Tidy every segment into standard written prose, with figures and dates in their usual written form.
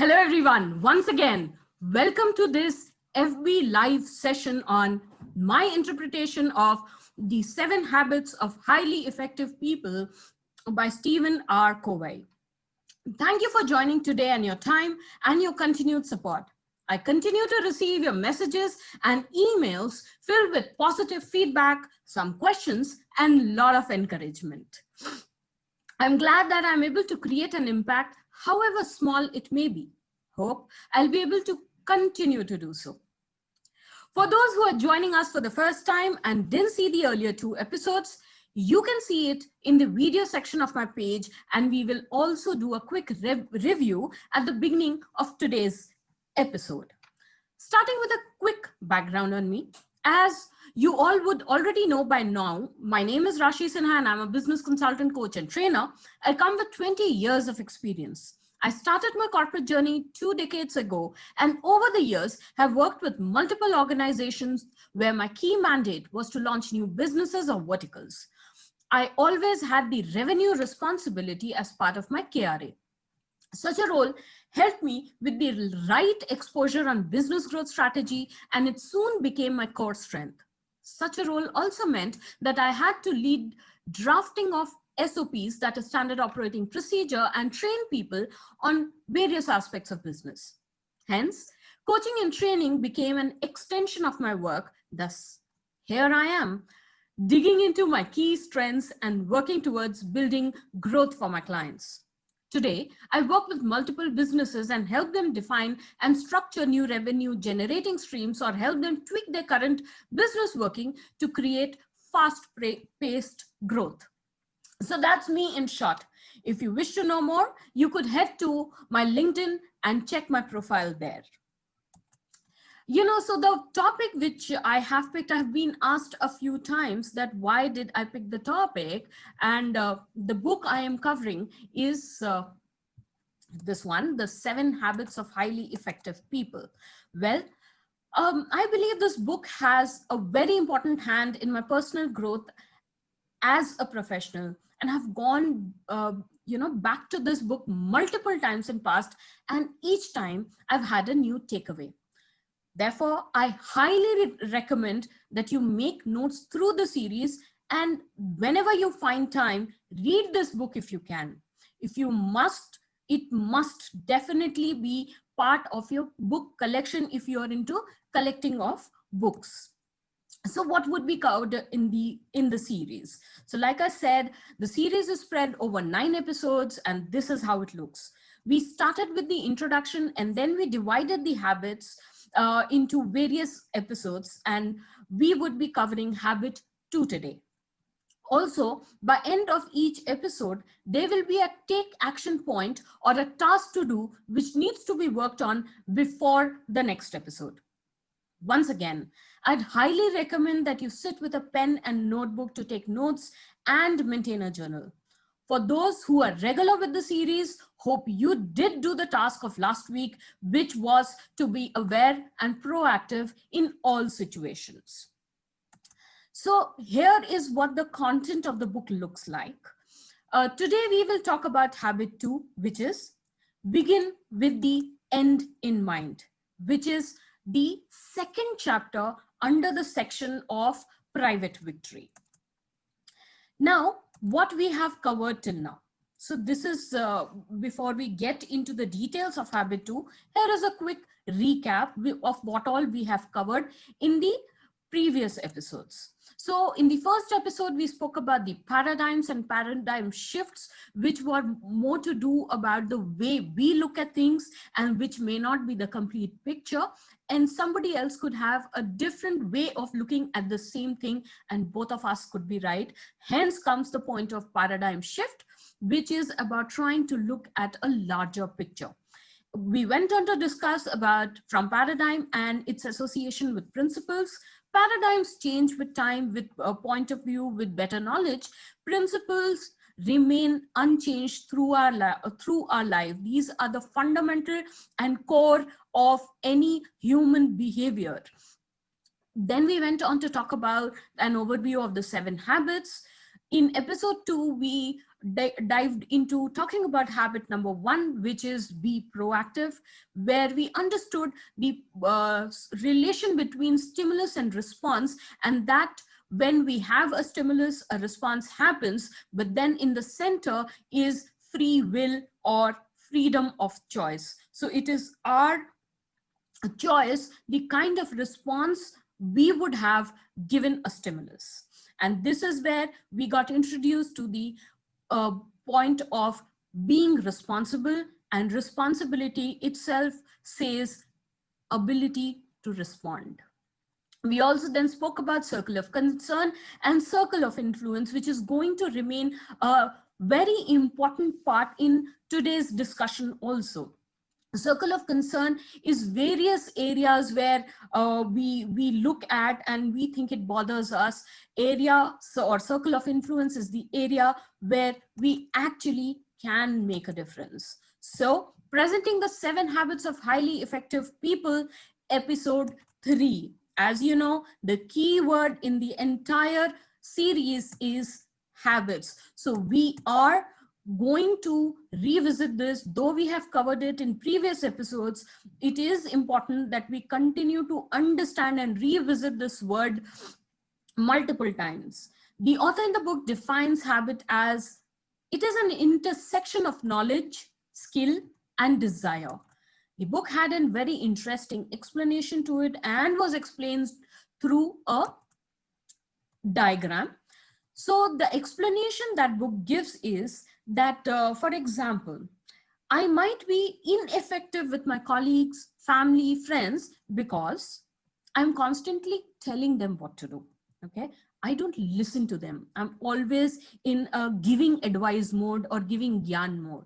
Hello, everyone. Once again, welcome to this FB Live session on my interpretation of the 7 Habits of Highly Effective People by Stephen R. Covey. Thank you for joining today and your time and your continued support. I continue to receive your messages and emails filled with positive feedback, some questions, and a lot of encouragement. I'm glad that I'm able to create an impact, however small it may be. Hope I'll be able to continue to do so. For those who are joining us for the first time and didn't see the earlier 2 episodes, you can see it in the video section of my page, and we will also do a quick review at the beginning of today's episode. Starting with a quick background on me. As you all would already know by now, my name is Rashi Sinha and I'm a business consultant, coach and trainer. I come with 20 years of experience. I started my corporate journey 2 decades ago, and over the years have worked with multiple organizations where my key mandate was to launch new businesses or verticals. I always had the revenue responsibility as part of my KRA. Such a role helped me with the right exposure on business growth strategy, and it soon became my core strength. Such a role also meant that I had to lead drafting of SOPs, that is standard operating procedure, and train people on various aspects of business. Hence, coaching and training became an extension of my work. Thus, here I am, digging into my key strengths and working towards building growth for my clients. Today, I work with multiple businesses and help them define and structure new revenue generating streams, or help them tweak their current business working to create fast-paced growth. So that's me in short. If you wish to know more, you could head to my LinkedIn and check my profile there. So the topic which I have picked, I've been asked a few times that why did I pick the topic? And the book I am covering is this one, The 7 Habits of Highly Effective People. Well, I believe this book has a very important hand in my personal growth as a professional, and have gone back to this book multiple times in past, and each time I've had a new takeaway. Therefore, I highly recommend that you make notes through the series, and whenever you find time, read this book if you can. If you must, it must definitely be part of your book collection if you are into collecting of books. So what would be covered in the series? So like I said, the series is spread over 9 episodes, and this is how it looks. We started with the introduction, and then we divided the habits into various episodes, and we would be covering habit 2 today. Also, by end of each episode, there will be a take action point or a task to do which needs to be worked on before the next episode. Once again, I'd highly recommend that you sit with a pen and notebook to take notes and maintain a journal. For those who are regular with the series, hope you did do the task of last week, which was to be aware and proactive in all situations. So here is what the content of the book looks like. Today we will talk about habit 2, which is begin with the end in mind, which is the second chapter under the section of private victory. Now, what we have covered till now. So this is, before we get into the details of habit 2, here is a quick recap of what all we have covered in the previous episodes. So in the first episode, we spoke about the paradigms and paradigm shifts, which were more to do about the way we look at things, and which may not be the complete picture. And somebody else could have a different way of looking at the same thing, and both of us could be right. Hence comes the point of paradigm shift, which is about trying to look at a larger picture. We went on to discuss about from paradigm and its association with principles. Paradigms change with time, with a point of view, with better knowledge. Principles remain unchanged through our life. These are the fundamental and core of any human behavior. Then we went on to talk about an overview of the 7 habits. In episode 2, we dived into talking about habit number 1, which is be proactive, where we understood the relation between stimulus and response, and that when we have a stimulus, a response happens, but then in the center is free will or freedom of choice. So it is our choice the kind of response we would have given a stimulus. And this is where we got introduced to the uh, point of being responsible, and responsibility itself says ability to respond. We also then spoke about circle of concern and circle of influence, which is going to remain a very important part in today's discussion also. Circle of concern is various areas where we look at and we think it bothers us. Or circle of influence is the area where we actually can make a difference. So presenting the 7 habits of highly effective people, episode 3. As you know, the key word in the entire series is habits. So we are going to revisit this, though we have covered it in previous episodes. It is important that we continue to understand and revisit this word multiple times. The author in the book defines habit as it is an intersection of knowledge, skill, and desire. The book had a very interesting explanation to it and was explained through a diagram. So the explanation that book gives is that, for example, I might be ineffective with my colleagues, family, friends, because I'm constantly telling them what to do. Okay. I don't listen to them. I'm always in a giving advice mode or giving gyan mode.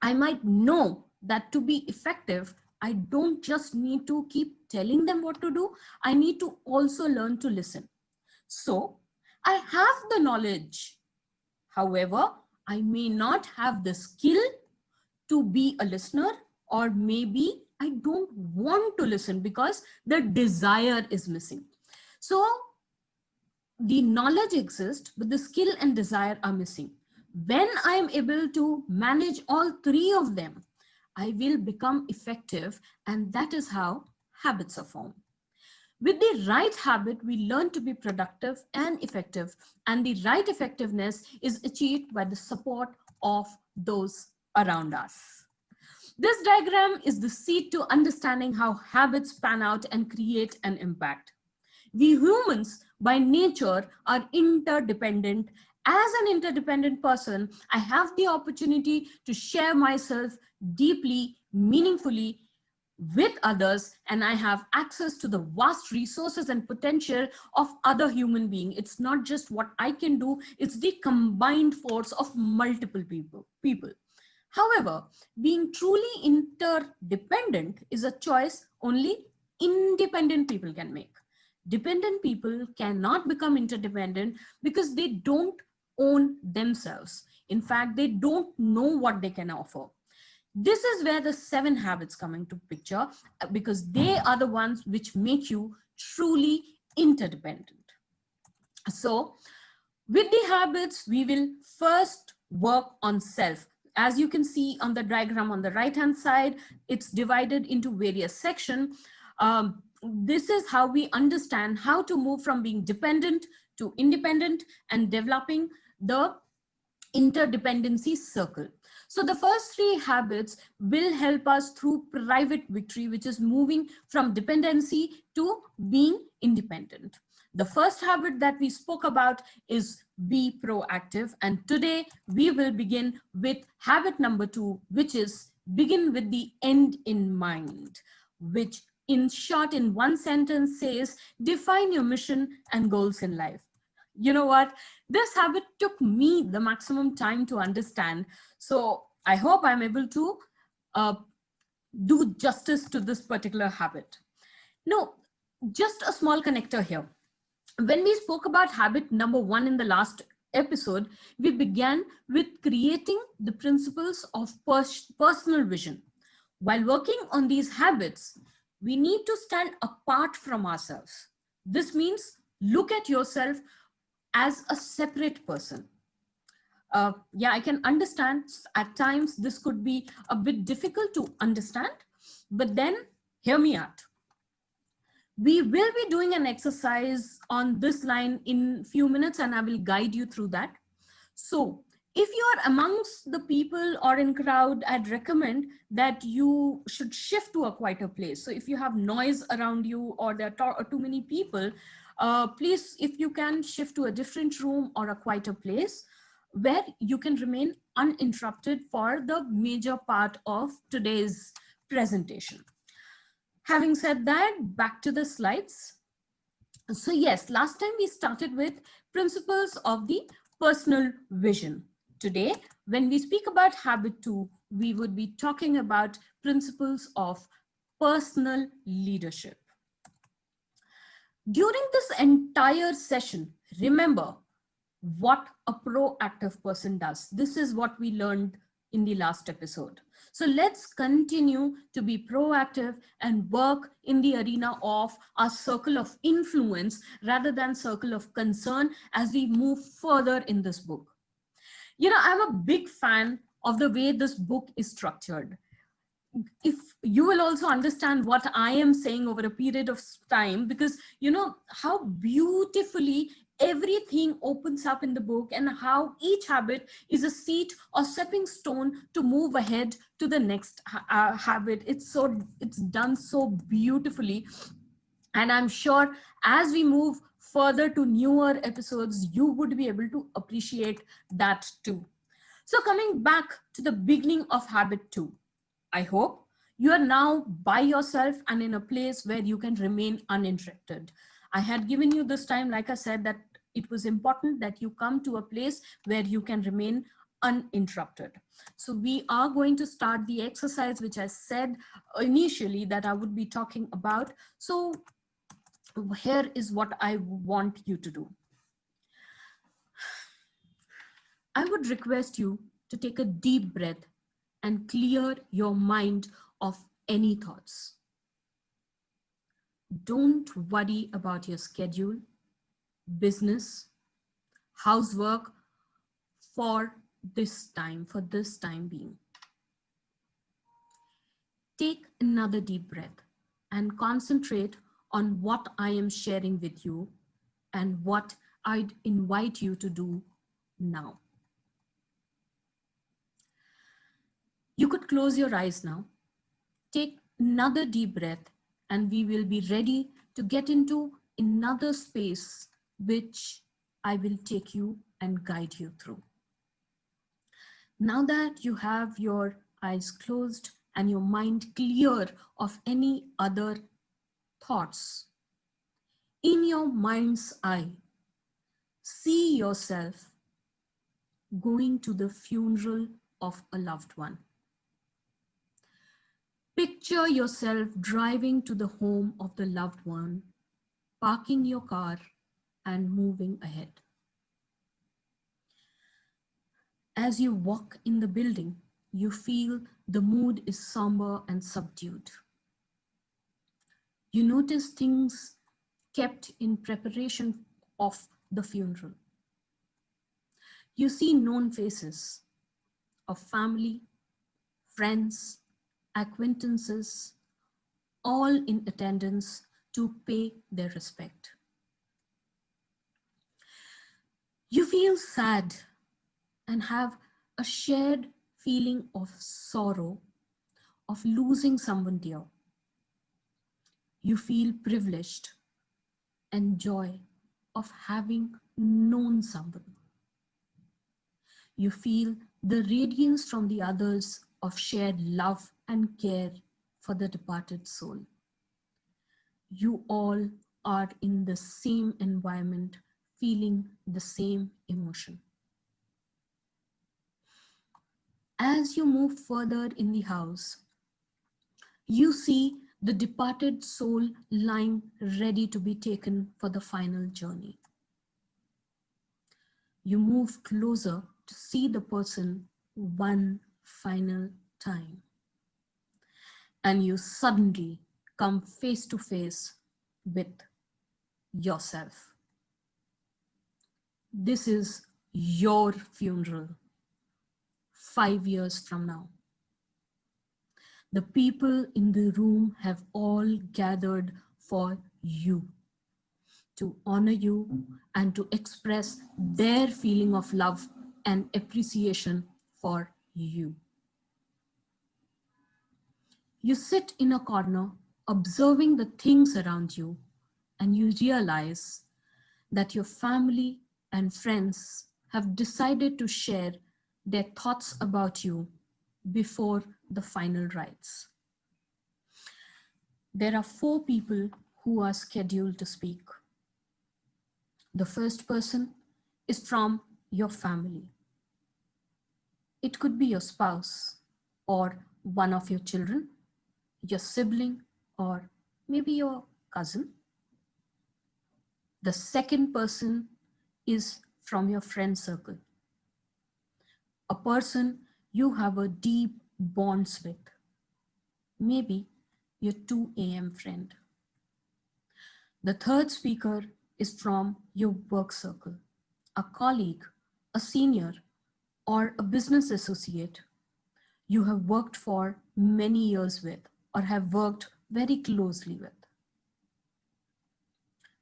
I might know that to be effective, I don't just need to keep telling them what to do. I need to also learn to listen. So I have the knowledge. However, I may not have the skill to be a listener, or maybe I don't want to listen because the desire is missing. So the knowledge exists, but the skill and desire are missing. When I am able to manage all 3 of them, I will become effective, and that is how habits are formed. With the right habit, we learn to be productive and effective, and the right effectiveness is achieved by the support of those around us. This diagram is the seed to understanding how habits pan out and create an impact. We humans by nature are interdependent. As an interdependent person, I have the opportunity to share myself deeply, meaningfully with others, and I have access to the vast resources and potential of other human beings. It's not just what I can do, it's the combined force of multiple people. However, being truly interdependent is a choice only independent people can make. Dependent people cannot become interdependent because they don't own themselves. In fact, they don't know what they can offer. This is where the 7 habits come into picture, because they are the ones which make you truly interdependent. So with the habits, we will first work on self. As you can see on the diagram on the right hand side, it's divided into various sections. This is how we understand how to move from being dependent to independent and developing the interdependency circle. So the first 3 habits will help us through private victory, which is moving from dependency to being independent. The first habit that we spoke about is be proactive. And today we will begin with habit number 2, which is begin with the end in mind, which in short, in one sentence says, define your mission and goals in life. You know what? This habit took me the maximum time to understand. So I hope I'm able to do justice to this particular habit. No, just a small connector here. When we spoke about habit number 1 in the last episode, we began with creating the principles of personal vision. While working on these habits, we need to stand apart from ourselves. This means look at yourself as a separate person. Yeah, I can understand at times this could be a bit difficult to understand, but then hear me out. We will be doing an exercise on this line in few minutes and I will guide you through that. So if you are amongst the people or in crowd, I'd recommend that you should shift to a quieter place. So if you have noise around you or there are too many people, please, if you can, shift to a different room or a quieter place where you can remain uninterrupted for the major part of today's presentation. Having said that, back to the slides. So yes, last time we started with principles of the personal vision. Today, when we speak about habit 2, we would be talking about principles of personal leadership. During this entire session, remember what a proactive person does. This is what we learned in the last episode. So let's continue to be proactive and work in the arena of our circle of influence rather than circle of concern as we move further in this book. You know, I'm a big fan of the way this book is structured. If you will also understand what I am saying over a period of time, because you know how beautifully everything opens up in the book and how each habit is a seat or stepping stone to move ahead to the next habit. It's done so beautifully. And I'm sure as we move further to newer episodes, you would be able to appreciate that too. So coming back to the beginning of habit 2, I hope you are now by yourself and in a place where you can remain uninterrupted. I had given you this time, like I said, that it was important that you come to a place where you can remain uninterrupted. So we are going to start the exercise, which I said initially that I would be talking about. So here is what I want you to do. I would request you to take a deep breath and clear your mind of any thoughts. Don't worry about your schedule, business, housework for this time being. Take another deep breath and concentrate on what I am sharing with you and what I'd invite you to do now. You could close your eyes now. Take another deep breath and we will be ready to get into another space which I will take you and guide you through. Now that you have your eyes closed and your mind clear of any other thoughts, in your mind's eye, see yourself going to the funeral of a loved one. Picture yourself driving to the home of the loved one, parking your car and moving ahead. As you walk in the building, you feel the mood is somber and subdued. You notice things kept in preparation of the funeral. You see known faces of family, friends, acquaintances, all in attendance to pay their respect. You feel sad and have a shared feeling of sorrow, of losing someone dear. You feel privileged and joy of having known someone. You feel the radiance from the others of shared love and care for the departed soul. You all are in the same environment, feeling the same emotion. As you move further in the house, you see the departed soul lying ready to be taken for the final journey. You move closer to see the person one final time. And you suddenly come face to face with yourself. This is your funeral 5 years from now. The people in the room have all gathered for you, to honor you and to express their feeling of love and appreciation for you. You sit in a corner observing the things around you, and you realize that your family and friends have decided to share their thoughts about you before the final rites. There are 4 people who are scheduled to speak. The first person is from your family. It could be your spouse or one of your children, your sibling, or maybe your cousin. The second person is from your friend circle, a person you have a deep bonds with, maybe your 2 a.m. friend. The third speaker is from your work circle, a colleague, a senior, or a business associate you have worked for many years with or have worked very closely with.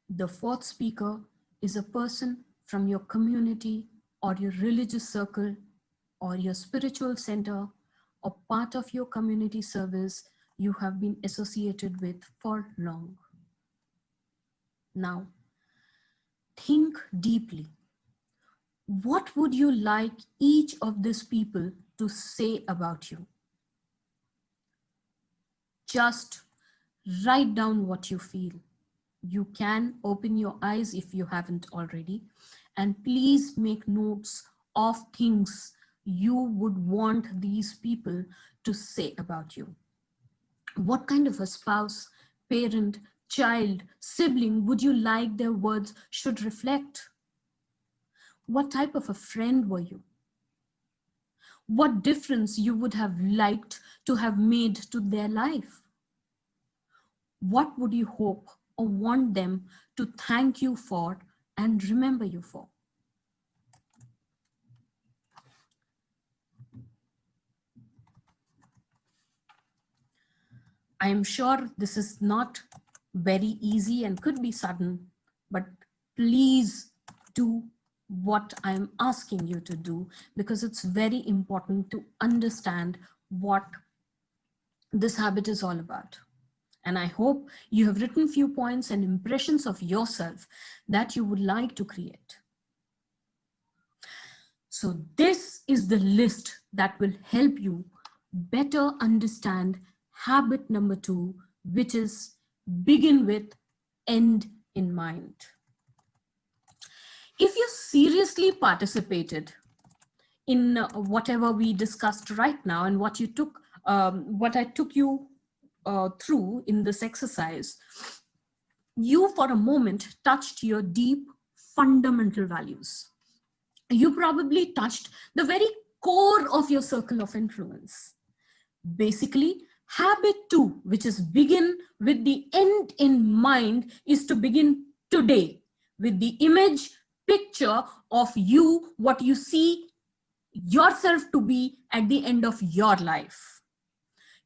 The fourth speaker is a person from your community or your religious circle or your spiritual center or part of your community service you have been associated with for long. Now, think deeply. What would you like each of these people to say about you? Just write down what you feel. You can open your eyes if you haven't already, and please make notes of things you would want these people to say about you. What kind of a spouse, parent, child, sibling would you like their words should reflect? What type of a friend were you? What difference you would have liked to have made to their life? What would you hope or want them to thank you for and remember you for? I am sure this is not very easy and could be sudden, but please do what I'm asking you to do, because it's very important to understand what this habit is all about. And I hope you have written few points and impressions of yourself that you would like to create. So this is the list that will help you better understand habit number 2, which is begin with, end in mind. If you seriously participated in whatever we discussed right now and what I took you through in this exercise, you for a moment touched your deep fundamental values. You probably touched the very core of your circle of influence. Basically, habit 2, which is begin with the end in mind, is to begin today with the image, picture of you, what you see yourself to be at the end of your life.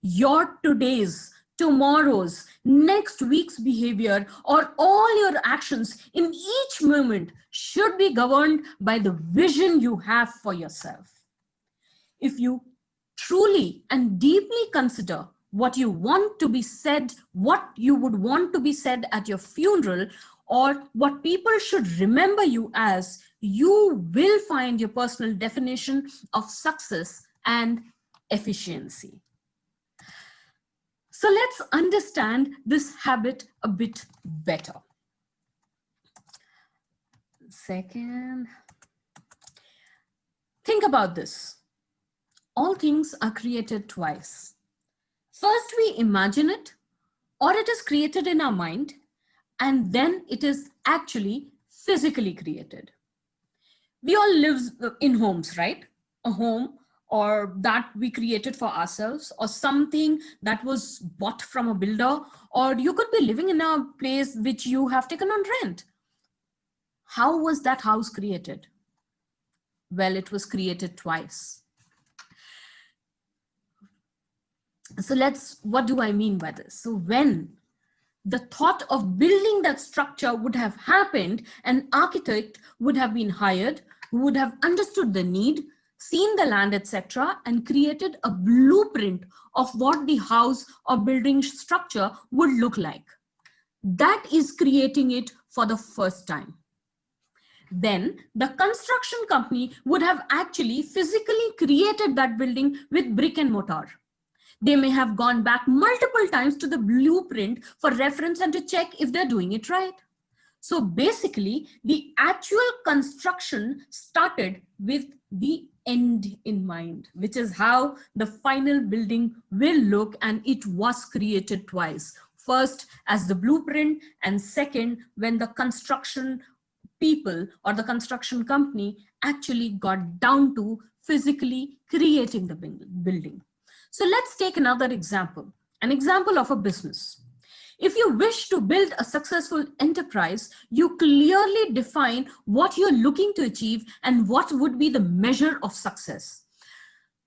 Your today's, tomorrow's, next week's behavior, or all your actions in each moment should be governed by the vision you have for yourself. If you truly and deeply consider what you want to be said, what you would want to be said at your funeral, or what people should remember you as, you will find your personal definition of success and efficiency. So let's understand this habit a bit better. Second, think about this. All things are created twice. First, we imagine it, or it is created in our mind, and then it is actually physically created. We all live in homes, right? A home or that we created for ourselves, or something that was bought from a builder, or you could be living in a place which you have taken on rent. How was that house created? Well, it was created twice. So what do I mean by this? So when the thought of building that structure would have happened, an architect would have been hired, who would have understood the need, seen the land, etc., and created a blueprint of what the house or building structure would look like. That is creating it for the first time. Then the construction company would have actually physically created that building with brick and mortar. They may have gone back multiple times to the blueprint for reference and to check if they're doing it right. So basically, the actual construction started with the end in mind, which is how the final building will look, and it was created twice. First as the blueprint, and second when the construction people or the construction company actually got down to physically creating the building. So let's take another example, an example of a business. If you wish to build a successful enterprise, you clearly define what you're looking to achieve and what would be the measure of success.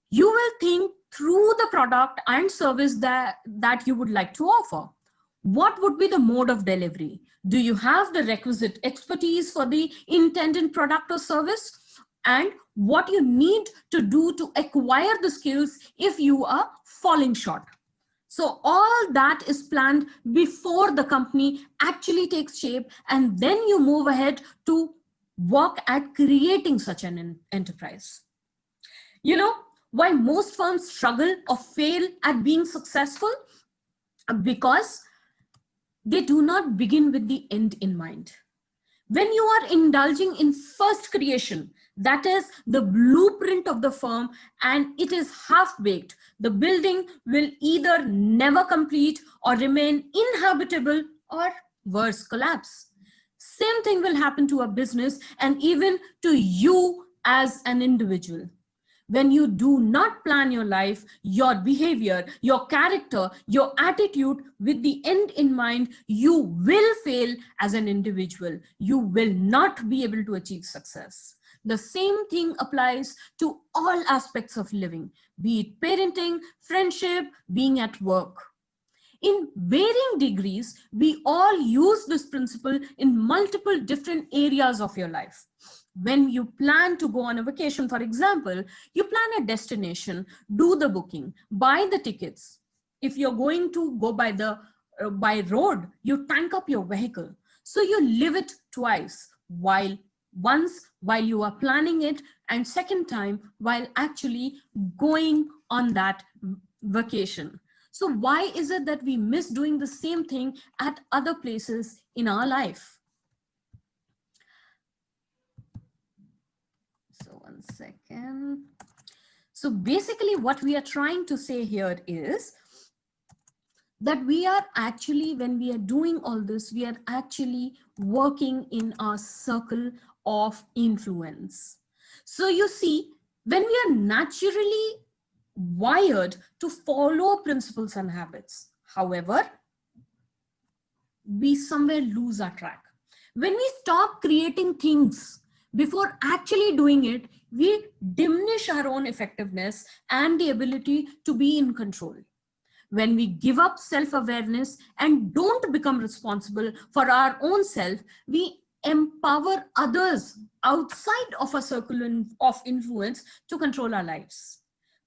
You will think through the product and service that you would like to offer. What would be the mode of delivery? Do you have the requisite expertise for the intended product or service? And what you need to do to acquire the skills if you are falling short. So all that is planned before the company actually takes shape, and then you move ahead to work at creating such an enterprise. You know why most firms struggle or fail at being successful? Because they do not begin with the end in mind. When you are indulging in first creation, that is the blueprint of the firm, and it is half-baked, the building will either never complete or remain inhabitable, or worse, collapse. Same thing will happen to a business and even to you as an individual. When you do not plan your life, your behavior, your character, your attitude with the end in mind, you will fail as an individual. You will not be able to achieve success. The same thing applies to all aspects of living, be it parenting, friendship, being at work. In varying degrees, we all use this principle in multiple different areas of your life. When you plan to go on a vacation, for example, you plan a destination, do the booking, buy the tickets. If you're going to go by road, you tank up your vehicle. So you live it twice, once while you are planning it, and second time while actually going on that vacation. So why is it that we miss doing the same thing at other places in our life? So 1 second. So basically what we are trying to say here is that we are actually, when we are doing all this, we are actually working in our circle of influence. So you see, when we are naturally wired to follow principles and habits, however, we somewhere lose our track. When we stop creating things before actually doing it, we diminish our own effectiveness and the ability to be in control. When we give up self-awareness and don't become responsible for our own self, we empower others outside of a circle of influence to control our lives.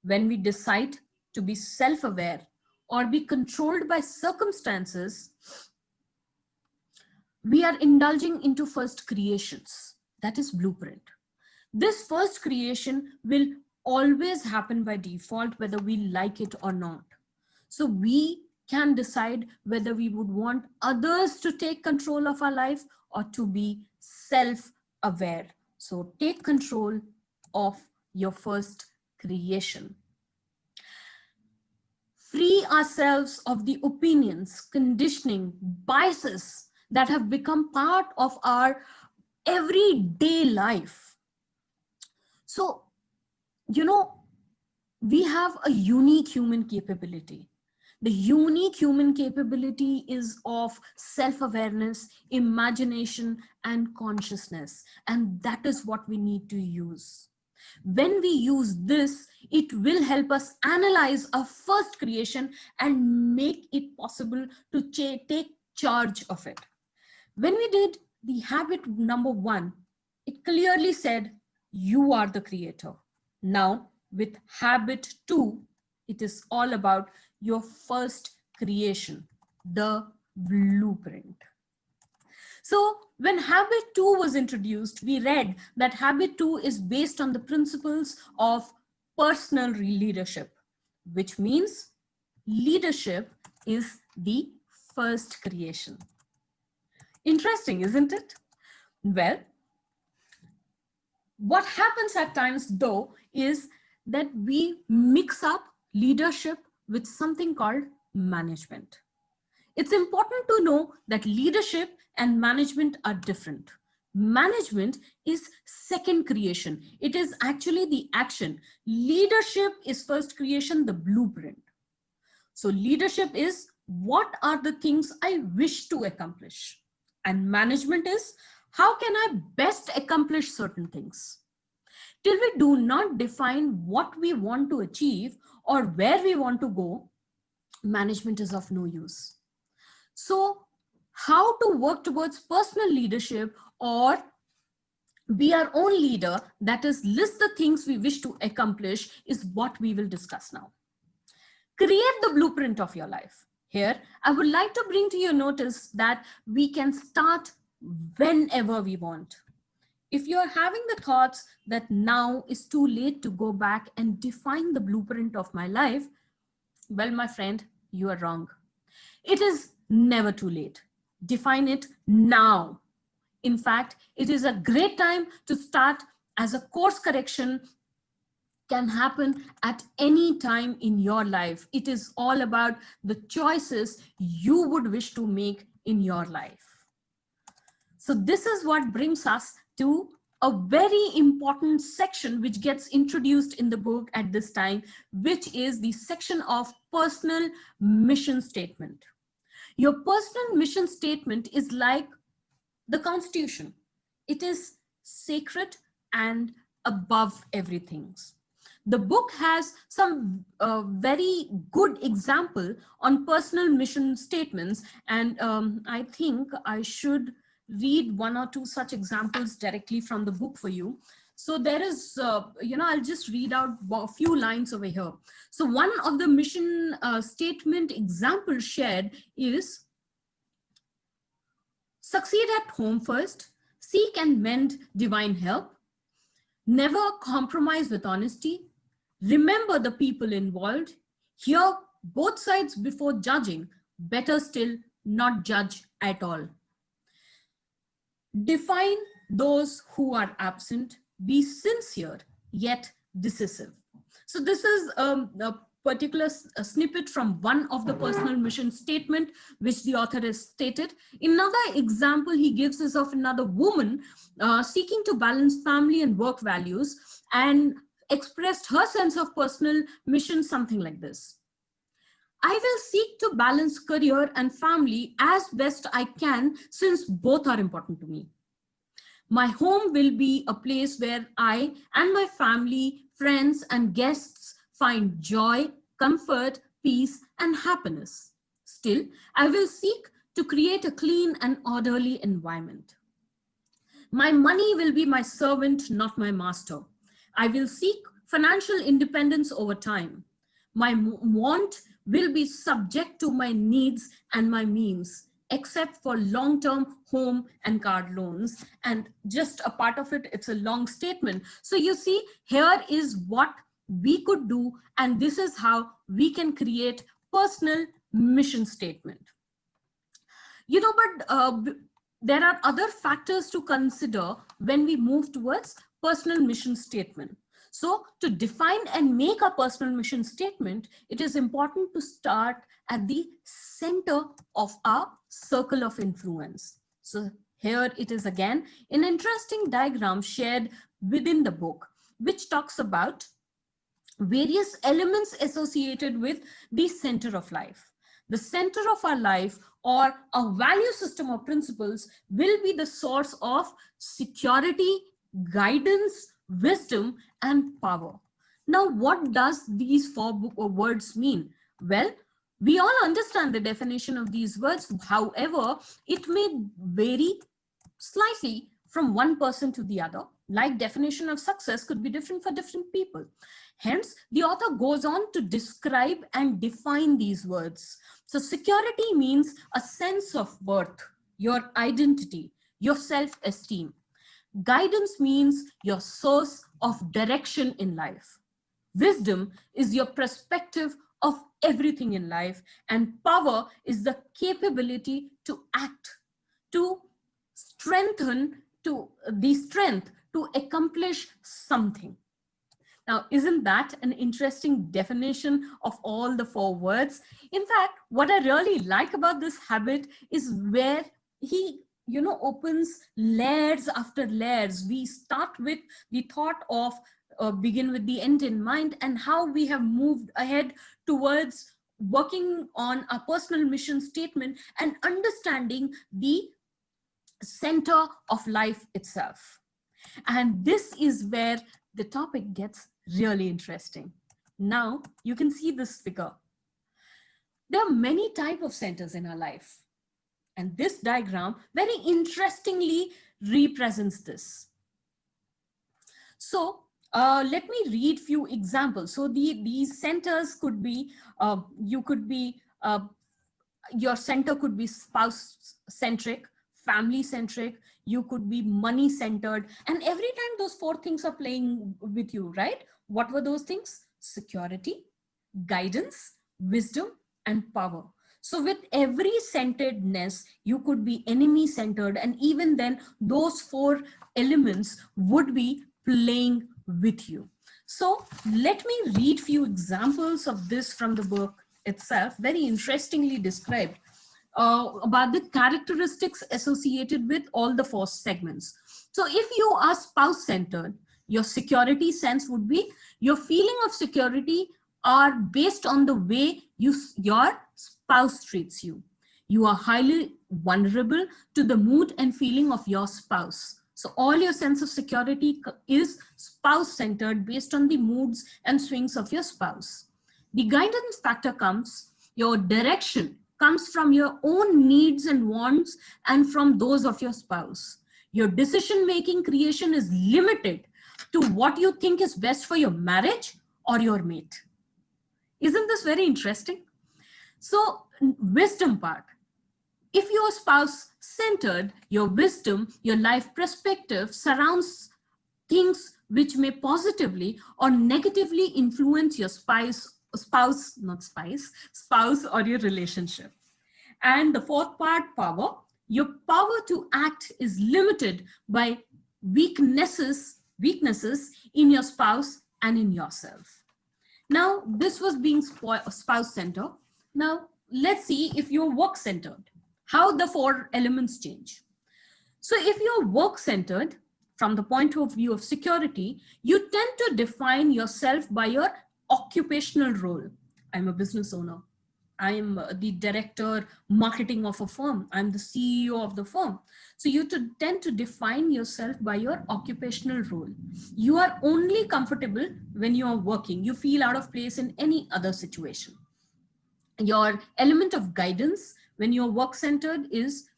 When we decide to be self-aware or be controlled by circumstances, we are indulging into first creations, that is blueprint. This first creation will always happen by default, whether we like it or not. So we can decide whether we would want others to take control of our life or to be self-aware. So take control of your first creation. Free ourselves of the opinions, conditioning, biases that have become part of our everyday life. So, you know, we have a unique human capability. The unique human capability is of self-awareness, imagination, and consciousness. And that is what we need to use. When we use this, it will help us analyze our first creation and make it possible to take charge of it. When we did the habit number 1, it clearly said, you are the creator. Now, with habit 2, it is all about your first creation, the blueprint. So when habit 2 was introduced, we read that habit 2 is based on the principles of personal leadership, which means leadership is the first creation. Interesting, isn't it? Well, what happens at times though is that we mix up leadership with something called management. It's important to know that leadership and management are different. Management is second creation. It is actually the action. Leadership is first creation, the blueprint. So leadership is what are the things I wish to accomplish. And management is how can I best accomplish certain things. Till we do not define what we want to achieve or where we want to go, management is of no use. So how to work towards personal leadership or be our own leader, that is, list the things we wish to accomplish, is what we will discuss now. Create the blueprint of your life. Here, I would like to bring to your notice that we can start whenever we want. If you're having the thoughts that now is too late to go back and define the blueprint of my life, well, my friend, you are wrong. It is never too late. Define it now. In fact, it is a great time to start, as a course correction can happen at any time in your life. It is all about the choices you would wish to make in your life. So this is what brings us to a very important section which gets introduced in the book at this time, which is the section of personal mission statement. Your personal mission statement is like the Constitution. It is sacred and above everything. The book has some very good example on personal mission statements, and I think I should read one or two such examples directly from the book for you. So there is, I'll just read out a few lines over here. So one of the mission statement examples shared is, succeed at home first, seek and mend divine help, never compromise with honesty, remember the people involved, hear both sides before judging, better still, not judge at all. Define those who are absent, be sincere yet decisive. So this is a particular snippet from one of the personal mission statement which the author has stated. Another example he gives is of another woman seeking to balance family and work values, and expressed her sense of personal mission something like this: I will seek to balance career and family as best I can, since both are important to me. My home will be a place where I and my family, friends, and guests find joy, comfort, peace, and happiness. Still, I will seek to create a clean and orderly environment. My money will be my servant, not my master. I will seek financial independence over time. My want will be subject to my needs and my means, except for long-term home and car loans. And just a part of it, it's a long statement. So you see, here is what we could do, and this is how we can create personal mission statement. But there are other factors to consider when we move towards personal mission statement. So to define and make a personal mission statement, it is important to start at the center of our circle of influence. So here it is again, an interesting diagram shared within the book, which talks about various elements associated with the center of life. the center of our life, or a value system or principles will be the source of security, guidance, wisdom, and power. Now, what does these four words mean? Well, we all understand the definition of these words. However, it may vary slightly from one person to the other. Like definition of success could be different for different people. Hence, the author goes on to describe and define these words. So security means a sense of worth, your identity, your self-esteem. Guidance means your source of direction in life. Wisdom is your perspective of everything in life, and power is the capability to act, to strengthen, to the strength to accomplish something. Now, isn't that an interesting definition of all the four words? In fact, what I really like about this habit is where he opens layers after layers. We start with the thought of begin with the end in mind, and how we have moved ahead towards working on a personal mission statement and understanding the center of life itself. And this is where the topic gets really interesting. Now you can see this figure. There are many types of centers in our life, and this diagram very interestingly represents this. So let me read few examples. So these centers could be, your center could be spouse centric, family centric, you could be money centered, and every time those four things are playing with you, right? What were those things? Security, guidance, wisdom, and power. So with every centeredness, you could be enemy centered, and even then those four elements would be playing with you. So let me read few examples of this from the book itself, very interestingly described, about the characteristics associated with all the four segments. So if you are spouse centered, your security sense would be your feeling of security are based on the way your spouse treats you. You are highly vulnerable to the mood and feeling of your spouse. So all your sense of security is spouse centered based on the moods and swings of your spouse. The guidance factor comes, your direction comes from your own needs and wants and from those of your spouse. Your decision-making creation is limited to what you think is best for your marriage or your mate. Isn't this very interesting? So wisdom part. If your spouse centered, your wisdom, your life perspective surrounds things which may positively or negatively influence your spouse or your relationship. And the fourth part, power. Your power to act is limited by weaknesses in your spouse and in yourself. Now, this was being spouse-centered. Now, let's see if you're work-centered, how the four elements change. So if you're work-centered, from the point of view of security, you tend to define yourself by your occupational role. I'm a business owner. I'm the director marketing of a firm. I'm the CEO of the firm. So you tend to define yourself by your occupational role. You are only comfortable when you are working. You feel out of place in any other situation. Your element of guidance when you're work-centered is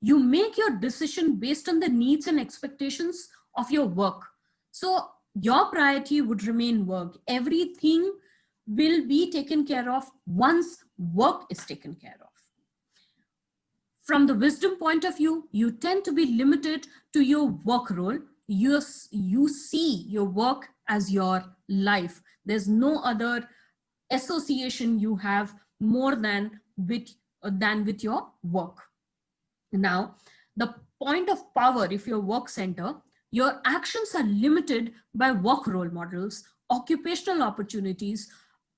you make your decision based on the needs and expectations of your work. So your priority would remain work. Everything will be taken care of once work is taken care of. From the wisdom point of view, you tend to be limited to your work role. You see your work as your life. There's no other association you have more than with your work. Now, the point of power, if you're work center, your actions are limited by work role models, occupational opportunities,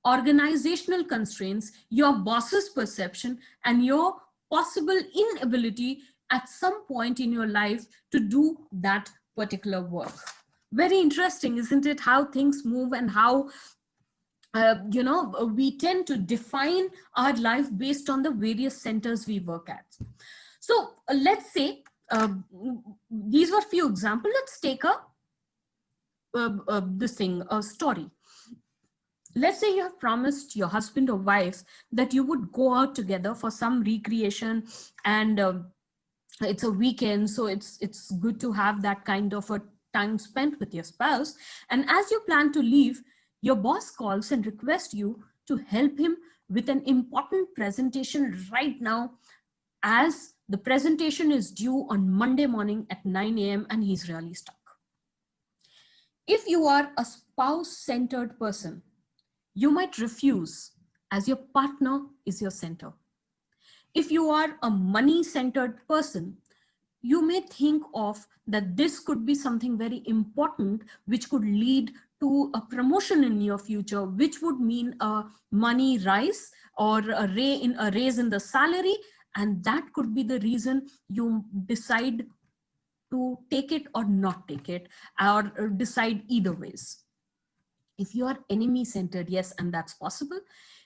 organizational constraints, your boss's perception, and your possible inability at some point in your life to do that particular work. Very interesting, isn't it? How things move and how we tend to define our life based on the various centers we work at. So let's say these were few examples. Let's take a story. Let's say you have promised your husband or wife that you would go out together for some recreation, and it's a weekend, so it's good to have that kind of a time spent with your spouse. And as you plan to leave, your boss calls and requests you to help him with an important presentation right now, as the presentation is due on Monday morning at 9 a.m. and he's really stuck. If you are a spouse-centered person, you might refuse, as your partner is your center. If you are a money-centered person, you may think of that this could be something very important, which could lead to a promotion in your future, which would mean a money rise or a raise in the salary. And that could be the reason you decide to take it or not take it, or decide either ways. If you are enemy centered, yes, and that's possible.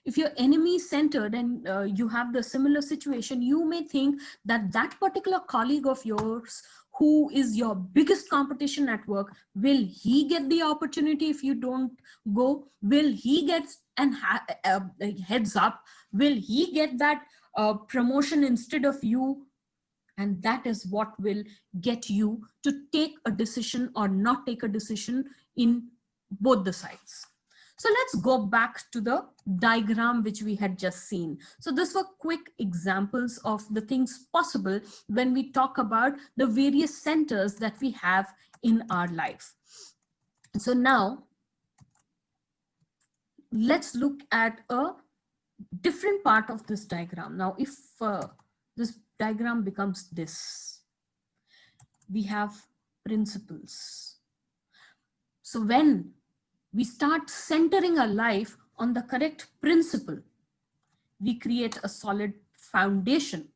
If you're enemy centered and you have the similar situation, you may think that that particular colleague of yours who is your biggest competition at work, will he get the opportunity if you don't go? Will he get a heads up? Will he get that promotion instead of you? And that is what will get you to take a decision or not take a decision in both the sides. So let's go back to the diagram which we had just seen. So these were quick examples of the things possible when we talk about the various centers that we have in our life. So now let's look at a different part of this diagram. Now, if this diagram becomes this, we have principles. So when we start centering our life on the correct principle, we create a solid foundation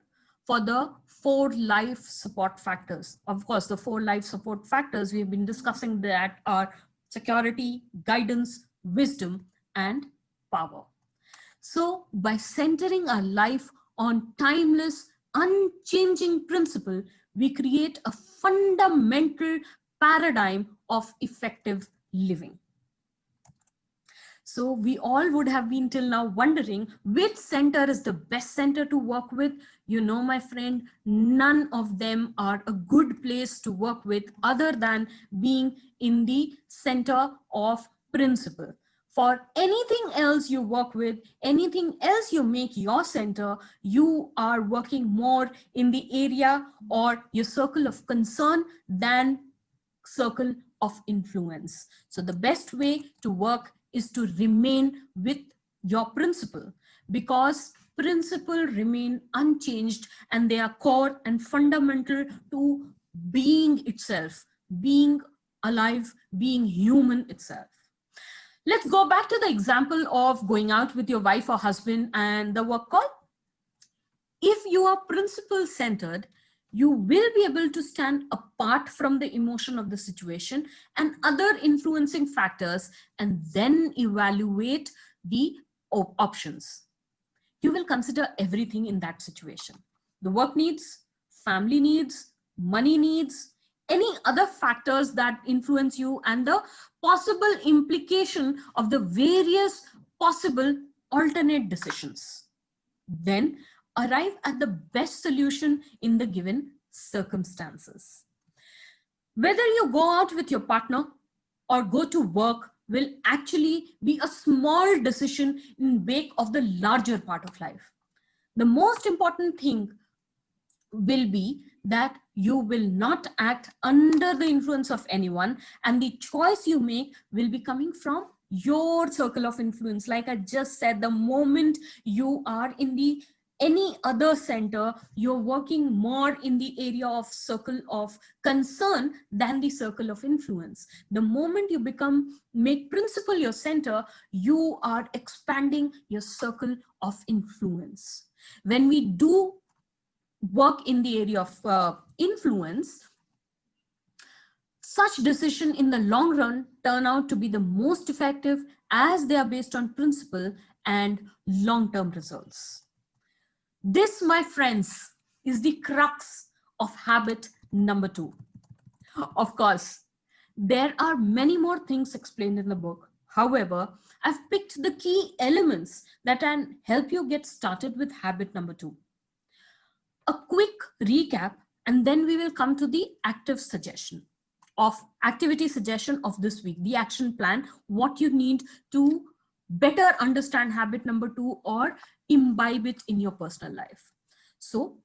for the 4 life support factors. Of course, the 4 life support factors we've been discussing that are security, guidance, wisdom, and power. So by centering our life on timeless, unchanging principle, we create a fundamental paradigm of effective living. So we all would have been till now wondering which center is the best center to work with. You know, my friend, none of them are a good place to work with other than being in the center of principle. For anything else you work with, anything else you make your center, you are working more in the area or your circle of concern than circle of influence. So the best way to work is to remain with your principle, because principle remain unchanged and they are core and fundamental to being itself, being alive, being human itself. Let's go back to the example of going out with your wife or husband and the work call. If you are principle centered, you will be able to stand apart from the emotion of the situation and other influencing factors and then evaluate the options. You will consider everything in that situation. The work needs, family needs, money needs, any other factors that influence you, and the possible implication of the various possible alternate decisions. Then arrive at the best solution in the given circumstances. Whether you go out with your partner or go to work will actually be a small decision in wake of the larger part of life. The most important thing will be that you will not act under the influence of anyone, and the choice you make will be coming from your circle of influence. Like I just said, the moment you are in the any other center, you're working more in the area of circle of concern than the circle of influence. The moment you make principle your center, you are expanding your circle of influence. When we do work in the area of influence, Such decisions in the long run turn out to be the most effective as they are based on principle and long-term results. This, my friends, is the crux of habit number 2. Of course, there are many more things explained in the book. However, I've picked the key elements that can help you get started with habit number 2. A quick recap, and then we will come to the activity suggestion of this week, the action plan, what you need to better understand habit number 2 or imbibe it in your personal life. So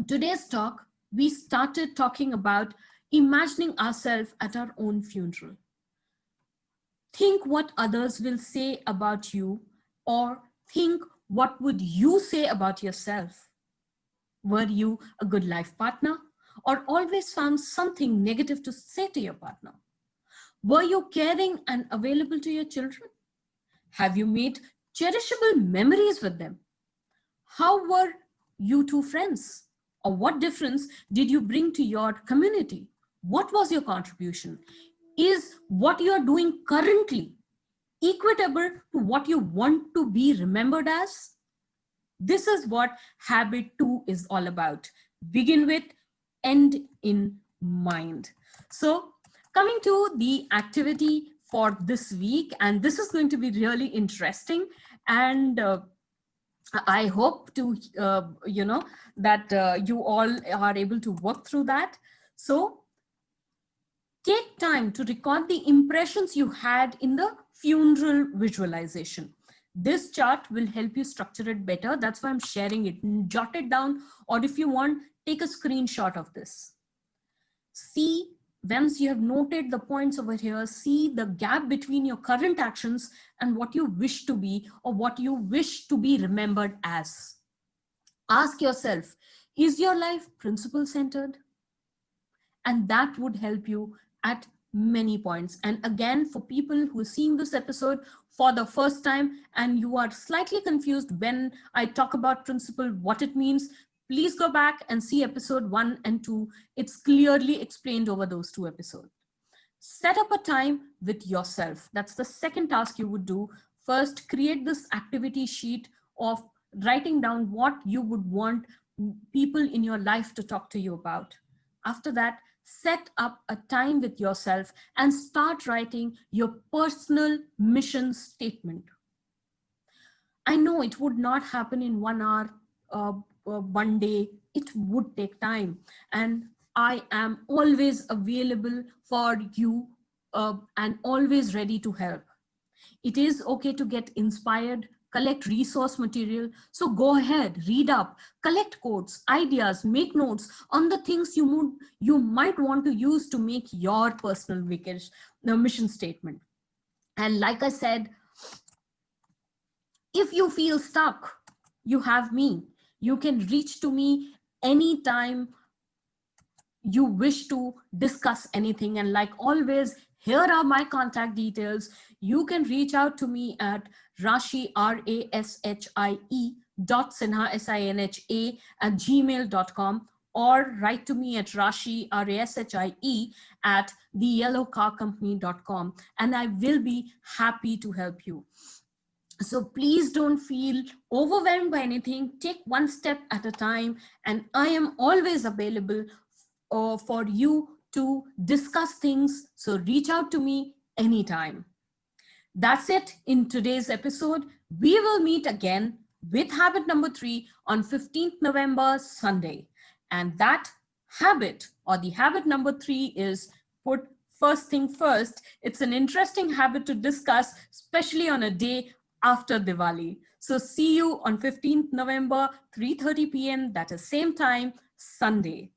today's talk, we started talking about imagining ourselves at our own funeral. Think what others will say about you, or think what would you say about yourself. Were you a good life partner, or always found something negative to say to your partner? Were you caring and available to your children? Have you made cherishable memories with them? How were you two friends? Or what difference did you bring to your community? What was your contribution? Is what you are doing currently equitable to what you want to be remembered as? This is what habit 2 is all about. Begin with, end in mind. So coming to the activity for this week, and this is going to be really interesting, and I hope to, that you all are able to work through that. So take time to record the impressions you had in the funeral visualization. This chart will help you structure it better. That's why I'm sharing it. Jot it down, or if you want, take a screenshot of this. See, once you have noted the points over here, see the gap between your current actions and what you wish to be, or what you wish to be remembered as. Ask yourself, is your life principle centered? And that would help you at many points. And again, for people who are seeing this episode for the first time and you are slightly confused when I talk about principle, what it means, please go back and see episode 1 and 2. It's clearly explained over those 2 episodes. Set up a time with yourself. That's the second task you would do. First, create this activity sheet of writing down what you would want people in your life to talk to you about. After that, set up a time with yourself and start writing your personal mission statement. I know it would not happen in 1 hour, 1 day. It would take time. And I am always available for you and always ready to help. It is okay to get inspired, collect resource material. So go ahead, read up, collect quotes, ideas, make notes on the things you might want to use to make your personal mission statement. And like I said, if you feel stuck, you have me. You can reach to me anytime you wish to discuss anything. And like always, here are my contact details. You can reach out to me at Rashi, RASHIE .Sinha, SINHA at gmail.com, or write to me at Rashi, RASHIE at theyellowcarcompany.com, and I will be happy to help you. So please don't feel overwhelmed by anything. Take one step at a time, and I am always available for you to discuss things. So reach out to me anytime. That's it in today's episode. We will meet again with habit number 3 on 15th November, Sunday. And that habit, or the habit number 3, is put first thing first. It's an interesting habit to discuss, especially on a day after Diwali. So see you on 15th November, 3:30 p.m. That is same time, Sunday.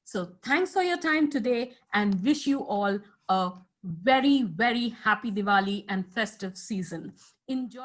So thanks for your time today, and wish you all a very, very happy Diwali and festive season. Enjoy.